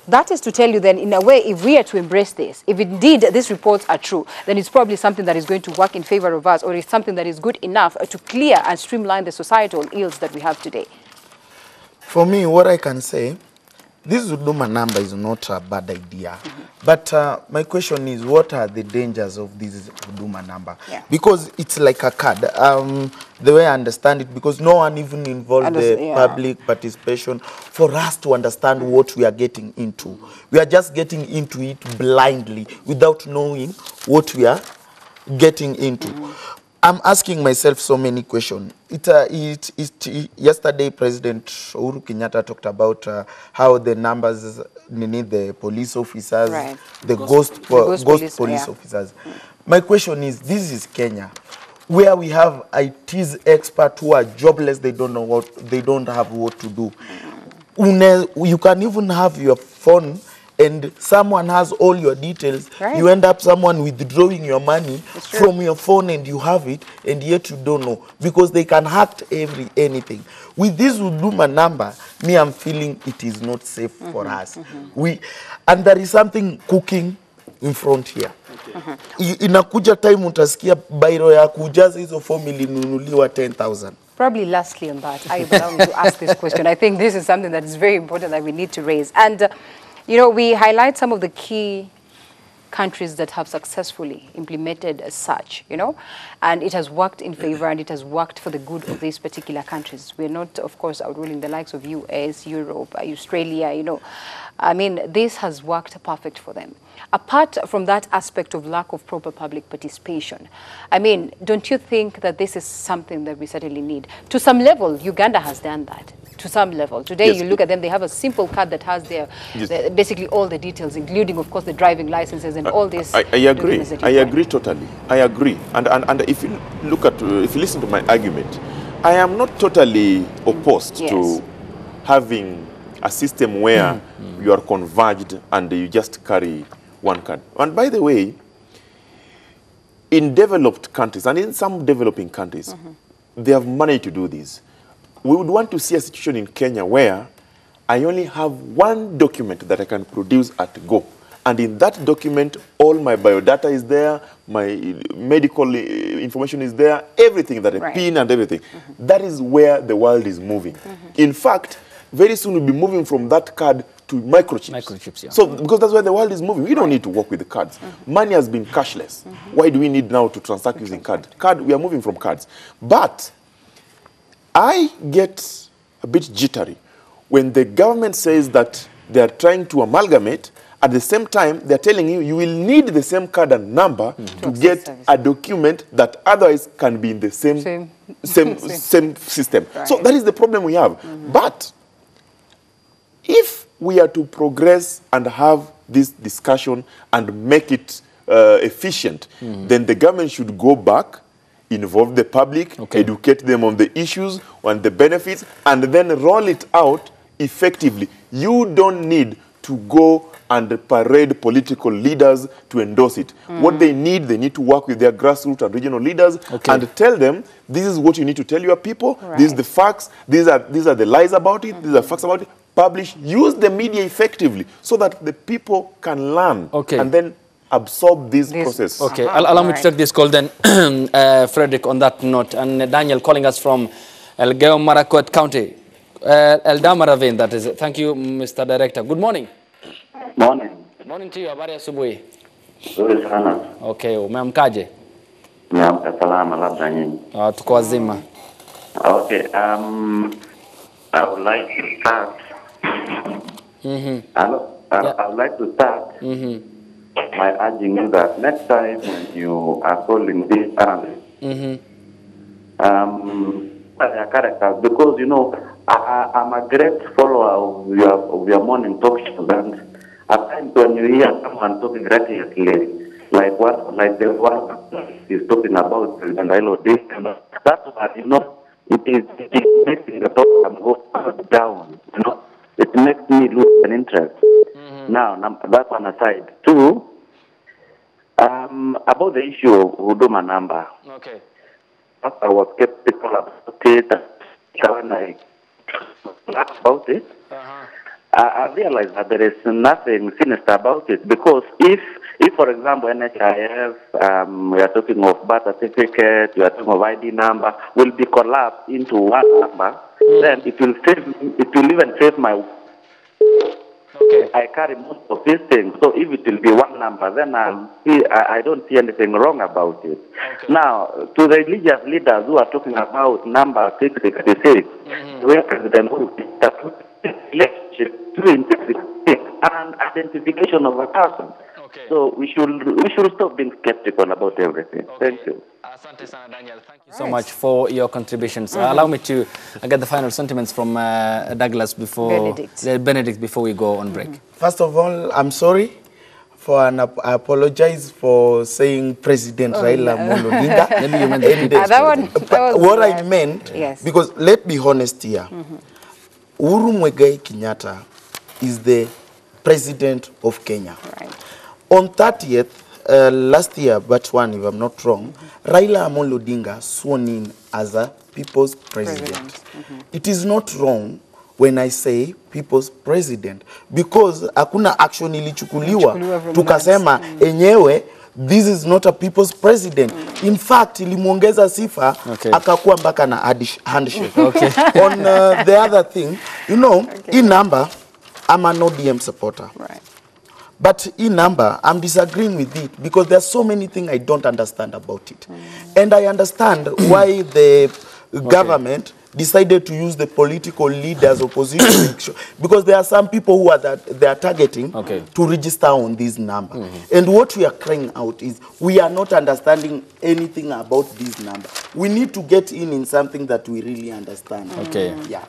That is to tell you then, in a way, if we are to embrace this, if indeed these reports are true, then it's probably something that is going to work in favor of us, or it's something that is good enough to clear and streamline the societal ills that we have today. For me, what I can say, this Huduma number is not a bad idea. But my question is, what are the dangers of this Huduma number? Yeah. Because it's like a card. The way I understand it, because no one even involved the public participation for us to understand what we are getting into. We are just getting into it blindly without knowing what we are getting into. I'm asking myself so many questions. Yesterday, President Uhuru Kenyatta talked about how the numbers, the police officers, the ghost police officers. My question is, this is Kenya, where we have IT experts who are jobless. They don't know what, they don't have what to do. You can even have your phone and someone has all your details, you end up someone withdrawing your money from your phone and you have it, and yet you don't know, because they can hack anything. With this Huduma number, me, I'm feeling it is not safe for us. And there is something cooking in front here. Inakuja time utasikia bairo ya kujaza hizo form ilinunuliwa 10,000. Probably lastly on that, I allow me to ask this question. I think this is something that is very important that we need to raise. And you know, we highlight some of the key countries that have successfully implemented as such, you know, and it has worked in favor and it has worked for the good of these particular countries. We're not, of course, outruling the likes of US, Europe, Australia, you know. I mean, this has worked perfect for them. Apart from that aspect of lack of proper public participation, I mean, don't you think that this is something that we certainly need? To some level, Uganda has done that. To some level. Today, you look at them, they have a simple card that has their basically all the details, including, of course, the driving licenses and all this. I agree. I agree totally. I agree. And if you look at, if you listen to my argument, I am not totally opposed to having a system where you are converged and you just carry one card. And by the way, in developed countries and in some developing countries, they have money to do this. We would want to see a situation in Kenya where I only have one document that I can produce at go. And in that document, all my biodata is there, my medical information is there, everything that I PIN and everything. That is where the world is moving. In fact, very soon we'll be moving from that card to microchips. So, because that's where the world is moving. We don't need to work with the cards. Money has been cashless. Why do we need now to transact using card? We are moving from cards. But I get a bit jittery when the government says that they are trying to amalgamate. At the same time, they're telling you, you will need the same card and number to get a document that otherwise can be in the same system. So that is the problem we have. But if we are to progress and have this discussion and make it efficient, then the government should go back, involve the public, educate them on the issues, on the benefits, and then roll it out effectively. You don't need to go and parade political leaders to endorse it. What they need to work with their grassroots and regional leaders and tell them, this is what you need to tell your people, these are the facts, these are the lies about it, these are facts about it. Publish, use the media effectively so that the people can learn and then absorb this process. Allow me to take this call then, Frederick, on that note. And Daniel calling us from Elgeyo Marakwet County. Eldama Ravine, that is it. Thank you, Mr. Director. Good morning. Morning. Morning to you. Habari asubuhi. Nzuri sana. Okay, umeamkaje? Nimeamka salama, labda nyinyi. Tuko wazima. Okay, I would like to start. I would like to start by urging you that next time when you are calling this analyst, their characters, because you know I'm a great follower of your morning talk shows, and at times when you hear someone talking recklessly, like the one is talking about and I know this, that's what you know. It makes the program go down, you know. It makes me lose an interest. Now, that one aside. Two, about the issue of Huduma number. Okay. I was skeptical about it when I about it. I realize that there is nothing sinister about it, because if for example, NHIS, we are talking of birth certificate, we are talking of ID number, will be collapsed into one number, then it will even save my. Okay. I carry most of these things, so if it will be one number, then I don't see anything wrong about it. Okay. Now, to the religious leaders who are talking about number 666, where President relationship between and identification of a person. Okay. So we should stop being skeptical about everything. Okay. Thank you. Asante sana, Daniel. Thank you so much for your contributions. Allow me to get the final sentiments from Douglas before Benedict before we go on break. First of all, I'm sorry for I apologize for saying President Raila Amolo Odinga. Maybe you meant what I meant, yes. Because let's be honest here. Uhuru Muigai Kenyatta is the president of Kenya. Right. On 30th, last year, batch 1, if I'm not wrong, Raila Amolo Odinga sworn in as a people's president. It is not wrong when I say people's president, because hakuna action ilichukuliwa tukasema enyewe this is not a people's president. In fact, ilimuongeza sifa akakuwa mpaka na handshake. On the other thing, you know, in number, I'm an ODM supporter. Right. But in number, I'm disagreeing with it because there are so many things I don't understand about it. And I understand why the government decided to use the political leaders, opposition, because there are some people who are they are targeting to register on this number. And what we are crying out is we are not understanding anything about this number. We need to get in something that we really understand. Okay. Yeah.